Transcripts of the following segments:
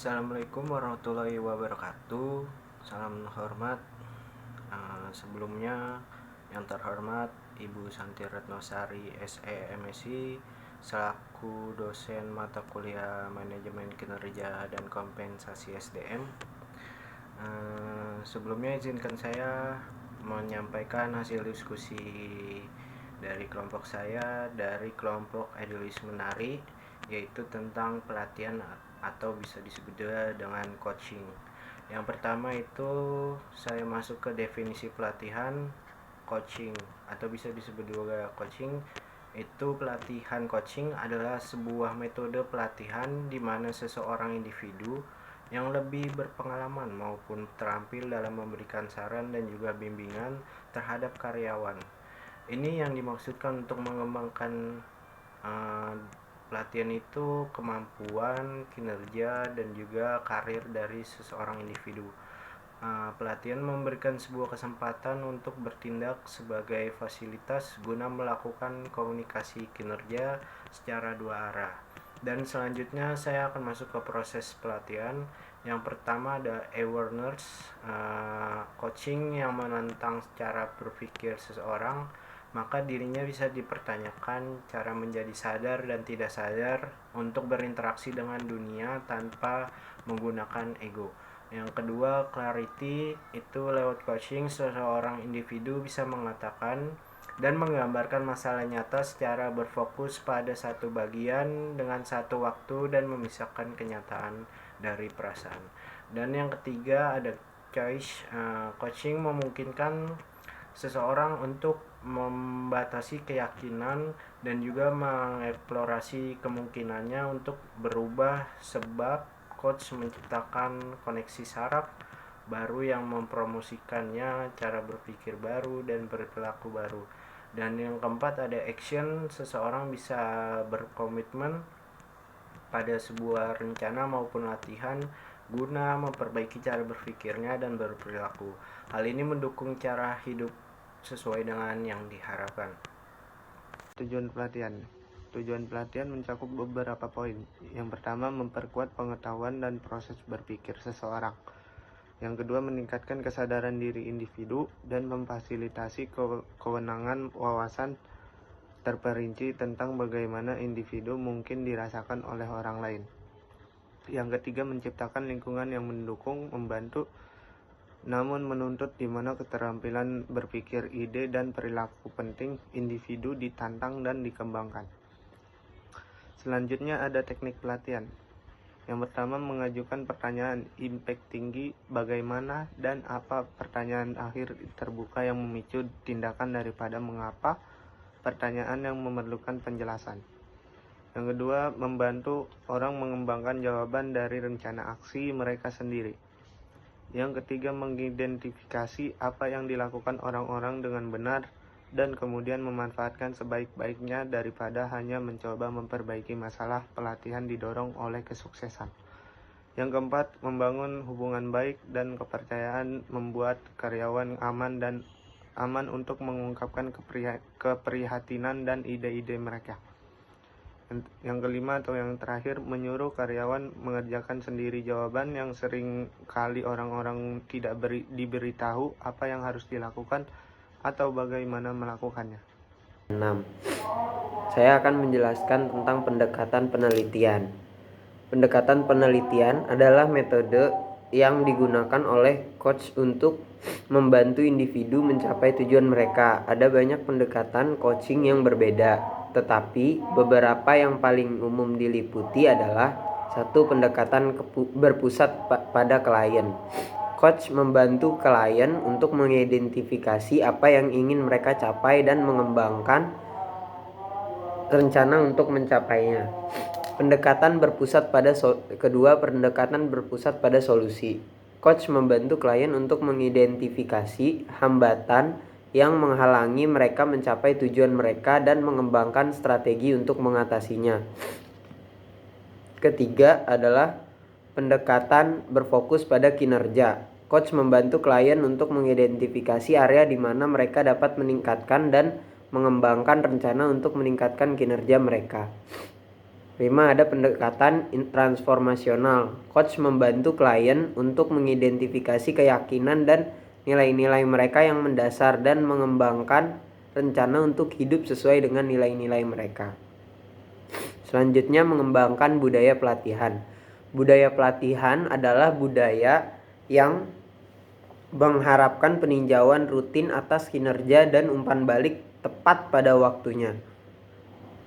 Assalamualaikum warahmatullahi wabarakatuh. Salam hormat. Sebelumnya yang terhormat Ibu Santi Retnosari SE/MSI selaku dosen mata kuliah Manajemen Kinerja dan Kompensasi SDM. Sebelumnya izinkan saya menyampaikan hasil diskusi dari kelompok saya dari kelompok Edulis Menari, yaitu tentang pelatihan atau bisa disebut juga dengan coaching. Yang pertama itu saya masuk ke definisi pelatihan. Coaching atau bisa disebut juga coaching, itu pelatihan coaching adalah sebuah metode pelatihan di mana seseorang individu yang lebih berpengalaman maupun terampil dalam memberikan saran dan juga bimbingan terhadap karyawan. Ini yang dimaksudkan untuk mengembangkan pelatihan itu kemampuan, kinerja, dan juga karir dari seseorang individu. Pelatihan memberikan sebuah kesempatan untuk bertindak sebagai fasilitas guna melakukan komunikasi kinerja secara dua arah. Dan selanjutnya saya akan masuk ke proses pelatihan. Yang pertama ada awareness, coaching yang menentang cara berpikir seseorang, maka dirinya bisa dipertanyakan cara menjadi sadar dan tidak sadar untuk berinteraksi dengan dunia tanpa menggunakan ego. Yang kedua, clarity, itu lewat coaching seseorang individu bisa mengatakan dan menggambarkan masalah nyata secara berfokus pada satu bagian dengan satu waktu dan memisahkan kenyataan dari perasaan. Dan yang ketiga ada choice, coaching memungkinkan seseorang untuk membatasi keyakinan dan juga mengeksplorasi kemungkinannya untuk berubah, sebab coach menciptakan koneksi saraf baru yang mempromosikannya cara berpikir baru dan berperilaku baru. Dan yang keempat ada action, seseorang bisa berkomitmen pada sebuah rencana maupun latihan guna memperbaiki cara berpikirnya dan berperilaku. Hal ini mendukung cara hidup sesuai dengan yang diharapkan. Tujuan pelatihan mencakup beberapa poin. Yang pertama, memperkuat pengetahuan dan proses berpikir seseorang. Yang kedua, meningkatkan kesadaran diri individu dan memfasilitasi kewenangan wawasan terperinci tentang bagaimana individu mungkin dirasakan oleh orang lain. Yang ketiga, menciptakan lingkungan yang mendukung, membantu, namun menuntut di mana keterampilan berpikir, ide, dan perilaku penting individu ditantang dan dikembangkan. Selanjutnya ada teknik pelatihan. Yang pertama, mengajukan pertanyaan impact tinggi, bagaimana dan apa, pertanyaan akhir terbuka yang memicu tindakan daripada mengapa, pertanyaan yang memerlukan penjelasan. Yang kedua, membantu orang mengembangkan jawaban dari rencana aksi mereka sendiri. Yang ketiga, mengidentifikasi apa yang dilakukan orang-orang dengan benar dan kemudian memanfaatkan sebaik-baiknya daripada hanya mencoba memperbaiki masalah. Pelatihan didorong oleh kesuksesan. Yang keempat, membangun hubungan baik dan kepercayaan, membuat karyawan aman untuk mengungkapkan keprihatinan dan ide-ide mereka. Yang kelima atau yang terakhir, menyuruh karyawan mengerjakan sendiri jawaban yang sering kali orang-orang tidak diberitahu apa yang harus dilakukan atau bagaimana melakukannya. 6. Saya akan menjelaskan tentang pendekatan penelitian. Pendekatan penelitian adalah metode yang digunakan oleh coach untuk membantu individu mencapai tujuan mereka. Ada banyak pendekatan coaching yang berbeda, tetapi beberapa yang paling umum diliputi adalah: 1. Pendekatan berpusat pada klien. Coach membantu klien untuk mengidentifikasi apa yang ingin mereka capai dan mengembangkan rencana untuk mencapainya. Pendekatan berpusat pada pendekatan berpusat pada solusi. Coach membantu klien untuk mengidentifikasi hambatan yang menghalangi mereka mencapai tujuan mereka dan mengembangkan strategi untuk mengatasinya. Ketiga adalah pendekatan berfokus pada kinerja. Coach membantu klien untuk mengidentifikasi area di mana mereka dapat meningkatkan dan mengembangkan rencana untuk meningkatkan kinerja mereka. 5. Ada pendekatan transformasional. Coach membantu klien untuk mengidentifikasi keyakinan dan nilai-nilai mereka yang mendasar dan mengembangkan rencana untuk hidup sesuai dengan nilai-nilai mereka. Selanjutnya, mengembangkan budaya pelatihan. Budaya pelatihan adalah budaya yang mengharapkan peninjauan rutin atas kinerja dan umpan balik tepat pada waktunya.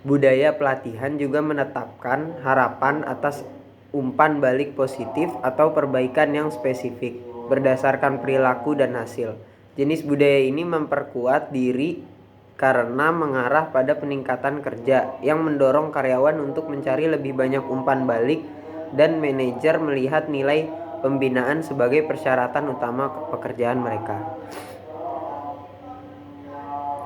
Budaya pelatihan juga menetapkan harapan atas umpan balik positif atau perbaikan yang spesifik berdasarkan perilaku dan hasil. Jenis budaya ini memperkuat diri karena mengarah pada peningkatan kerja yang mendorong karyawan untuk mencari lebih banyak umpan balik dan manajer melihat nilai pembinaan sebagai persyaratan utama pekerjaan mereka.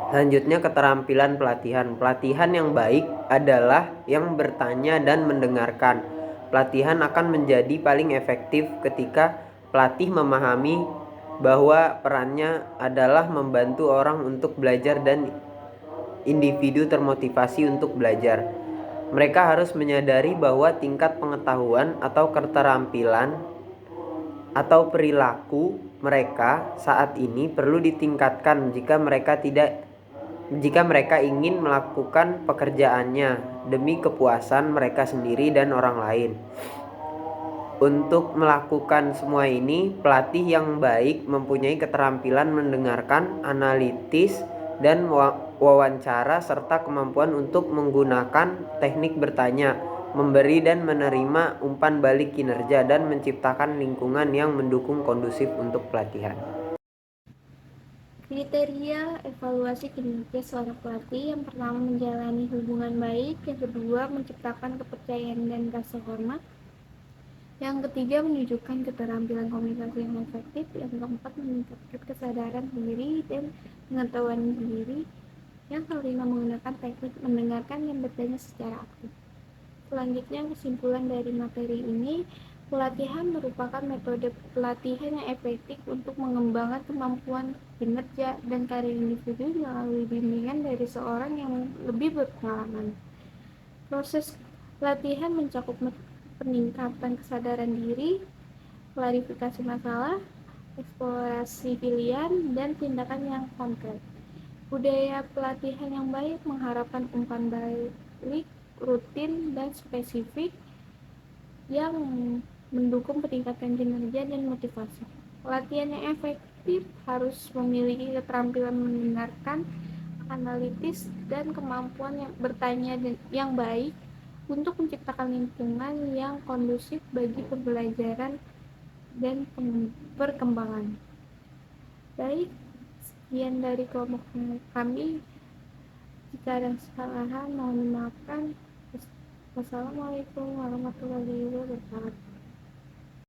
Selanjutnya, keterampilan pelatihan. Pelatihan yang baik adalah yang bertanya dan mendengarkan. Pelatihan akan menjadi paling efektif ketika pelatih memahami bahwa perannya adalah membantu orang untuk belajar dan individu termotivasi untuk belajar. Mereka harus menyadari bahwa tingkat pengetahuan atau keterampilan atau perilaku mereka saat ini perlu ditingkatkan jika mereka ingin melakukan pekerjaannya demi kepuasan mereka sendiri dan orang lain. Untuk melakukan semua ini, pelatih yang baik mempunyai keterampilan mendengarkan, analitis, dan wawancara serta kemampuan untuk menggunakan teknik bertanya, memberi dan menerima umpan balik kinerja, dan menciptakan lingkungan yang mendukung kondusif untuk pelatihan. Kriteria evaluasi kinerja seorang pelatih: yang pertama, menjalani hubungan baik; yang kedua, menciptakan kepercayaan dan rasa hormat; yang ketiga, menunjukkan keterampilan komunikasi yang efektif; yang keempat, meningkatkan kesadaran diri dan pengetahuan diri; yang kelima, menggunakan teknik mendengarkan yang bertanya secara aktif. Selanjutnya, kesimpulan dari materi ini: pelatihan merupakan metode pelatihan yang efektif untuk mengembangkan kemampuan kinerja dan karir individu melalui bimbingan dari seorang yang lebih berpengalaman. Proses pelatihan mencakup peningkatan kesadaran diri, klarifikasi masalah, eksplorasi pilihan, dan tindakan yang konkret. Budaya pelatihan yang baik mengharapkan umpan balik rutin dan spesifik yang mendukung peningkatan kinerja dan motivasi. Pelatihan yang efektif harus memiliki keterampilan mendengarkan, analitis, dan kemampuan yang bertanya yang baik untuk menciptakan lingkungan yang kondusif bagi pembelajaran dan perkembangan. Baik, sekian dari kelompok kami. Jika ada kesalahan, mohon dimaafkan. Wassalamualaikum warahmatullahi wabarakatuh.